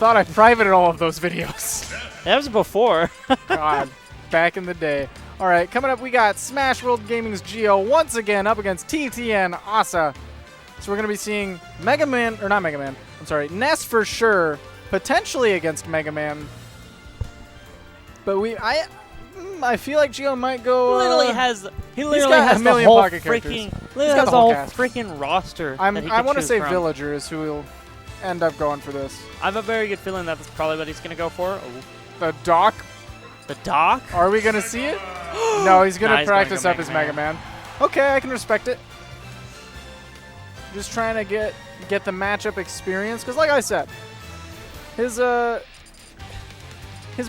thought I privated all of those videos. That was before. God, back in the day. All right, coming up, we got Smash World Gaming's Geo once again up against TTN Asa. So we're going to be seeing Ness for sure, potentially against Mega Man. But I feel like Geo might go. He literally has a million the whole pocket characters. freaking roster. I want to say villagers who will end up going for this. I have a very good feeling that that's probably what he's going to go for. Ooh. The Doc. The Doc? Are we going to see it? No, he's going to practice up his Mega Man. Okay, I can respect it. Just trying to get the matchup experience, because like I said, his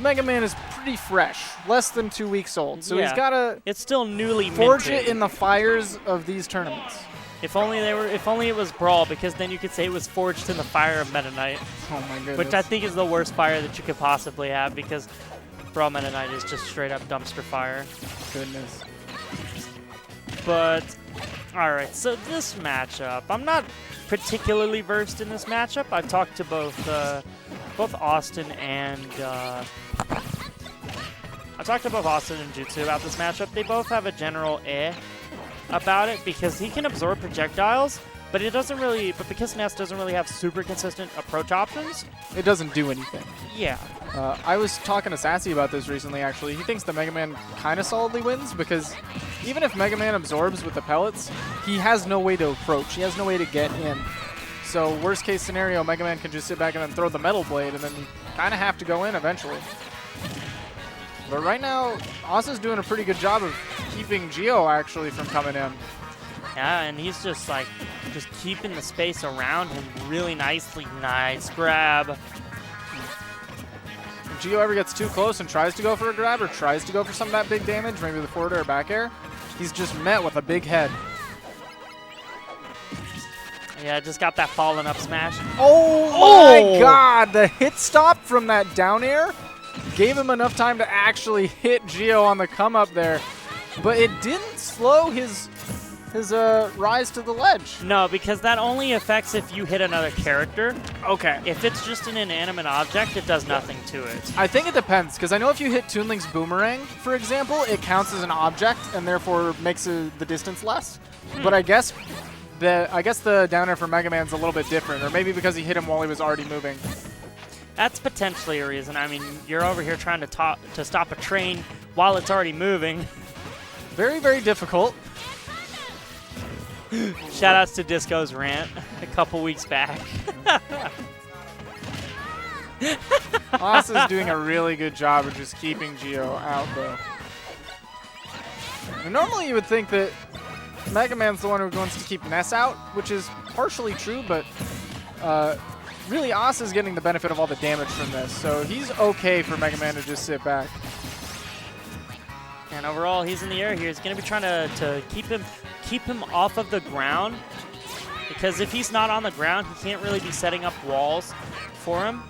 Mega Man is pretty fresh, less than 2 weeks old. So he's got to it's still newly forge minted. it in the fires of these tournaments. If only it was Brawl, because then you could say it was forged in the fire of Meta Knight. Oh my goodness. Which I think is the worst fire that you could possibly have, because Brawl Meta Knight is just straight up dumpster fire. Goodness. But alright, so this matchup, I'm not particularly versed in this matchup. I've talked to both Austin and Jutsu about this matchup. They both have a general about it, because he can absorb projectiles, but because Ness doesn't really have super consistent approach options, it doesn't do anything. Yeah. I was talking to Sassy about this recently, actually. He thinks the Mega Man kind of solidly wins, because even if Mega Man absorbs with the pellets, he has no way to approach. He has no way to get in. So worst case scenario, Mega Man can just sit back and then throw the Metal Blade, and then you kind of have to go in eventually. But right now, Asa's doing a pretty good job of keeping Geo actually from coming in. Yeah, and he's just keeping the space around him really nicely. Nice grab. If Geo ever gets too close and tries to go for a grab or tries to go for some of that big damage, maybe the forward air or back air, he's just met with a big head. Yeah, just got that fallen up smash. Oh my God! The hit stop from that down air gave him enough time to actually hit Geo on the come up there, but it didn't slow his rise to the ledge. No, because that only affects if you hit another character. Okay. If it's just an inanimate object, it does nothing to it. I think it depends, because I know if you hit Toon Link's boomerang, for example, it counts as an object and therefore makes the distance less. But I guess the down air for Mega Man's a little bit different, or maybe because he hit him while he was already moving. That's potentially a reason. I mean, you're over here trying to stop a train while it's already moving. Very, very difficult. Shoutouts to Disco's rant a couple weeks back. Asa's doing a really good job of just keeping Geo out, though. And normally you would think that Mega Man's the one who wants to keep Ness out, which is partially true, but really Asa's getting the benefit of all the damage from this, so he's okay for Mega Man to just sit back. And overall, he's in the air here. He's going to be trying to keep him off of the ground, because if he's not on the ground, he can't really be setting up walls for him.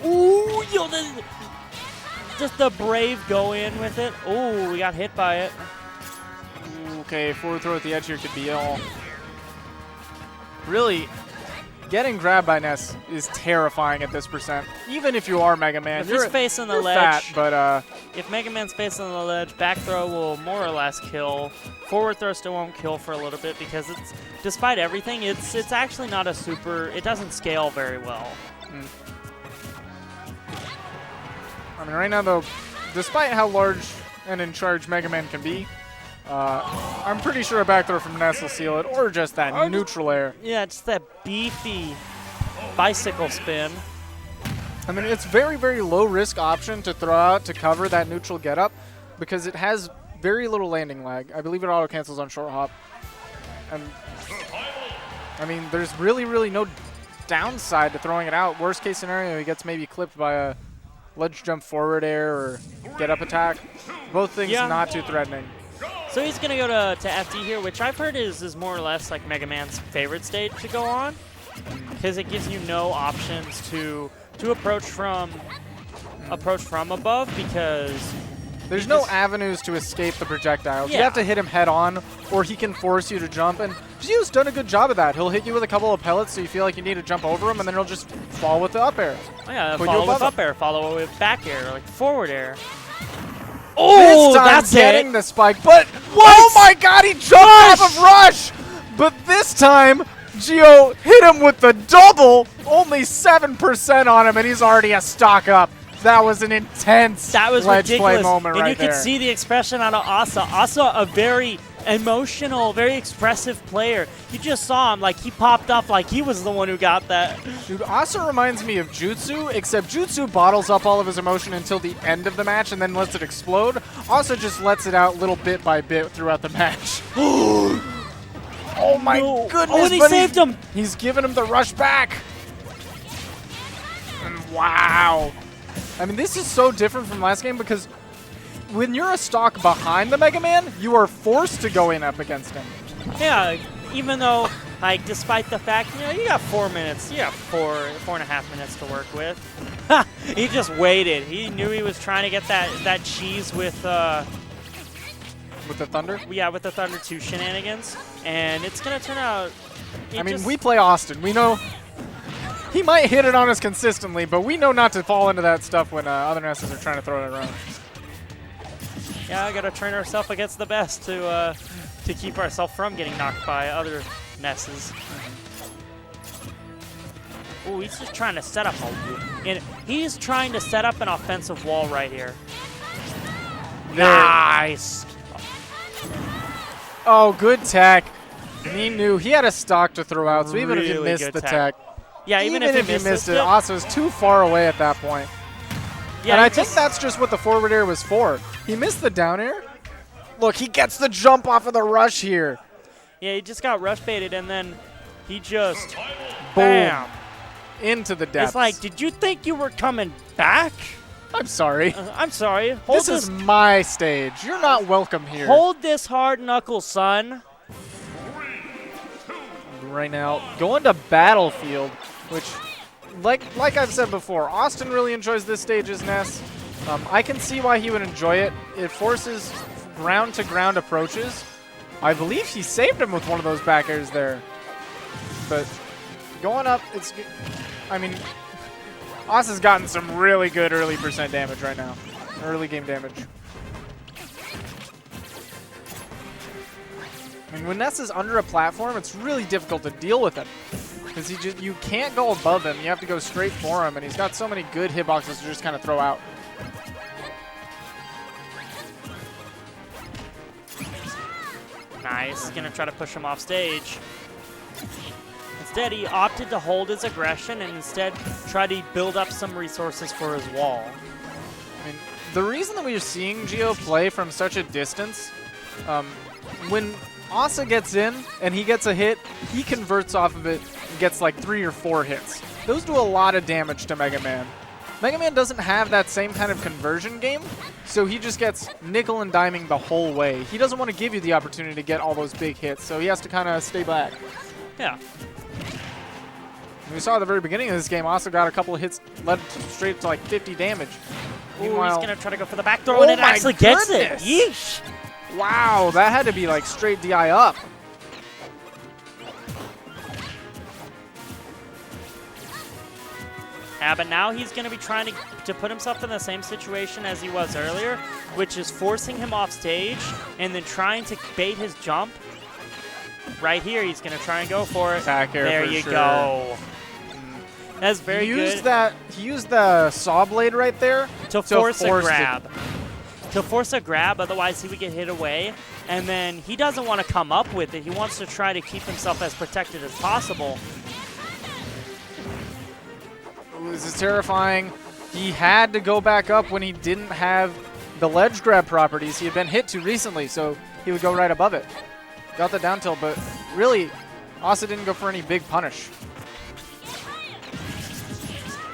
Ooh, yo, just the brave go in with it. Ooh, we got hit by it. Okay, forward throw at the edge here could be all. Really, getting grabbed by Ness is terrifying at this percent. Even if you are Mega Man, if he's facing the ledge, fat, but if Mega Man's facing the ledge, back throw will more or less kill. Forward throw still won't kill for a little bit, because it's, despite everything, it's actually not a super. It doesn't scale very well. I mean, right now though, despite how large and in charge Mega Man can be, I'm pretty sure a back throw from Ness will seal it, or just that neutral air. Yeah, it's that beefy bicycle spin. I mean, it's very, very low risk option to throw out to cover that neutral getup, because it has very little landing lag. I believe it auto cancels on short hop. And I mean, there's really, really no downside to throwing it out. Worst case scenario, he gets maybe clipped by a ledge jump forward air or get up attack. Both things not too threatening. So he's going to go to FD here, which I've heard is more or less like Mega Man's favorite stage to go on, because it gives you no options to approach from above, because there's no avenues to escape the projectiles. Yeah. You have to hit him head on, or he can force you to jump. And Gio's done a good job of that. He'll hit you with a couple of pellets so you feel like you need to jump over him, and then he'll just fall with the up air. Oh, yeah, Put you follow with above up air, follow with back air, like forward air. Oh, this time that's getting it. the spike, but oh my god, he jumped off of Rush! But this time, Gio hit him with the double, only 7% on him, and he's already a stock up. That was an intense ledge play moment and right you there. can see the expression out of Asa. Asa, a very emotional, very expressive player. You just saw him, like he popped up like he was the one who got that. Dude, Asa reminds me of Jutsu, except Jutsu bottles up all of his emotion until the end of the match and then lets it explode. Asa just lets it out little bit by bit throughout the match. Oh my goodness! Oh, and he but saved him! He's giving him the rush back. And wow. I mean, this is so different from last game because when you're a stock behind the Mega Man, you are forced to go in up against him. Yeah, even though, like, despite the fact, you know, you got 4 minutes, you got four and a half minutes to work with. He just waited. He knew he was trying to get that cheese with the Thunder? Yeah, with the Thunder 2 shenanigans, and it's gonna turn out. I mean, we play Austin. We know he might hit it on us consistently, but we know not to fall into that stuff when other Nesses are trying to throw it around. Yeah, I gotta train ourselves against the best to keep ourselves from getting knocked by other Nesses. Oh, he's just trying to set up he's trying to set up an offensive wall right here. Nice. Oh, good tech. And he knew he had a stock to throw out, so even if you missed the tech. Yeah, even if you missed it, Asa was too far away at that point. Yeah, and I think that's just what the forward air was for. He missed the down air. Look, he gets the jump off of the rush here. Yeah, he just got rush baited, and then he just boom bam into the depths. It's like, did you think you were coming back? I'm sorry. I'm sorry. This is my stage. You're not welcome here. Hold this hard knuckle, son. Right now, going to Battlefield, which, like I've said before, Austin really enjoys this stage as Ness. I can see why he would enjoy it. It forces ground-to-ground approaches. I believe he saved him with one of those back airs there. But going up, I mean, Asa's gotten some really good early percent damage right now. Early game damage. I mean, when Ness is under a platform, it's really difficult to deal with him. Because you can't go above him. You have to go straight for him. And he's got so many good hitboxes to just kind of throw out. Nice. Gonna try to push him off stage. Instead, he opted to hold his aggression and instead try to build up some resources for his wall. I mean, the reason that we are seeing Gio play from such a distance, when Asa gets in and he gets a hit, he converts off of it and gets like 3 or 4 hits. Those do a lot of damage to Mega Man. Mega Man doesn't have that same kind of conversion game, so he just gets nickel and diming the whole way. He doesn't want to give you the opportunity to get all those big hits, so he has to kind of stay back. Yeah. We saw at the very beginning of this game, Asa got a couple of hits, led straight to like 50 damage. Ooh, he's going to try to go for the back throw, and it actually gets it. Yeesh. Wow, that had to be like straight DI up. Yeah, but now he's going to be trying to put himself in the same situation as he was earlier, which is forcing him off stage and then trying to bait his jump. Right here, he's going to try and go for it. Back air there for you sure. go. That's very good. He used the saw blade right there to force a grab. To force a grab, otherwise he would get hit away. And then he doesn't want to come up with it. He wants to try to keep himself as protected as possible. This is terrifying. He had to go back up when he didn't have the ledge grab properties. He had been hit too recently, so he would go right above it. Got the down tilt, but really, Asa didn't go for any big punish.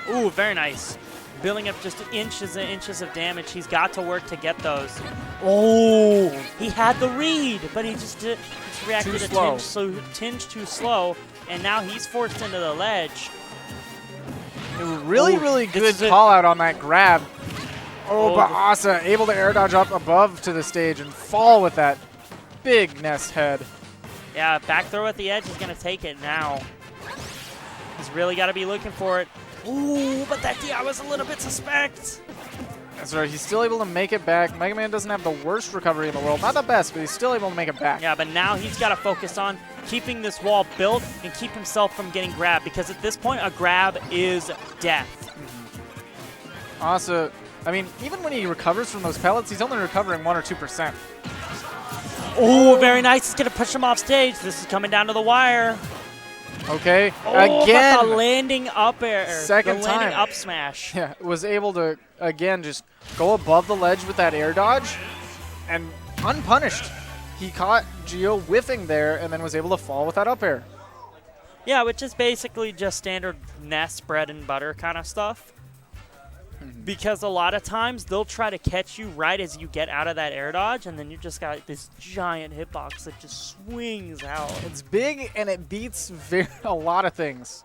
Ooh, very nice. Building up just inches and inches of damage. He's got to work to get those. Oh, he had the read, but he just reacted a tinge too slow, and now he's forced into the ledge. Really good call out on that grab. But Asa able to air dodge up above to the stage and fall with that big Ness head. Yeah, back throw at the edge is going to take it now. He's really got to be looking for it. Ooh, but that DI was a little bit suspect. That's right. He's still able to make it back. Mega Man doesn't have the worst recovery in the world. Not the best, but he's still able to make it back. Yeah, but now he's got to focus on keeping this wall built and keep himself from getting grabbed, because at this point, a grab is death. Also, I mean, even when he recovers from those pellets, he's only recovering 1 or 2%. Oh, very nice. He's going to push him off stage. This is coming down to the wire. Okay, Oh, again. but the landing up air. Second the landing time. up smash. Yeah, was able to, again, just go above the ledge with that air dodge and unpunished. He caught Geo whiffing there and then was able to fall with that up air. Yeah, which is basically just standard Ness bread and butter kind of stuff. Because a lot of times they'll try to catch you right as you get out of that air dodge, and then you just got this giant hitbox that just swings out. It's big and it beats a lot of things.